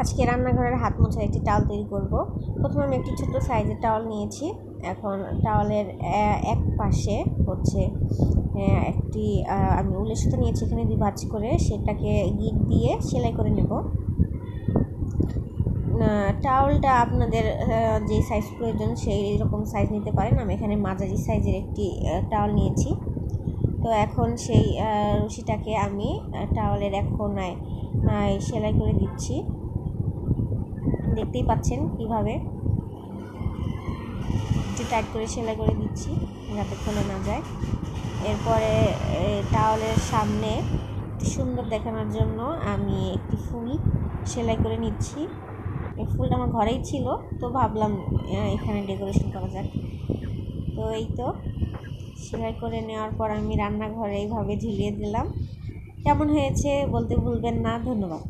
আজকে রান্নাঘরের হাত মোছার একটি টাওয়াল তৈরি করব। প্রথমে আমি একটি ছোট সাইজের টাওয়াল নিয়েছি। এখন টাওয়ালের এক পাশে হচ্ছে একটি আমি উলের সুতো নিয়েছি, এখানে 2 ভাঁজ করে সেটাকে গিট দিয়ে সেলাই করে নেব। টাওয়ালটা আপনাদের যে সাইজ প্রয়োজন সেই রকম সাইজ নিতে পারেন। আমি এখানে মাঝারি সাইজের একটি টাওয়াল নিয়েছি। তো এখন সেই রশিটাকে আমি টাওয়ালের এক কোণায় সেলাই করে দিচ্ছি। দেখতেই পাচ্ছেন কিভাবে একটু টাইট করে সেলাই করে দিচ্ছি যাতে খুলে না যায়। এরপরে টাওয়ালের সামনে সুন্দর দেখানোর জন্য আমি একটি ফুল সেলাই করে নিচ্ছি। এই ফুলটা আমার ঘরেই ছিল, তো ভাবলাম এখানে ডেকোরেশন করা যাক। তো এই তো সেলাই করে নেওয়ার পর আমি রান্নাঘরে এইভাবে ঝুলিয়ে দিলাম। কেমন হয়েছে বলতে ভুলবেন না। ধন্যবাদ।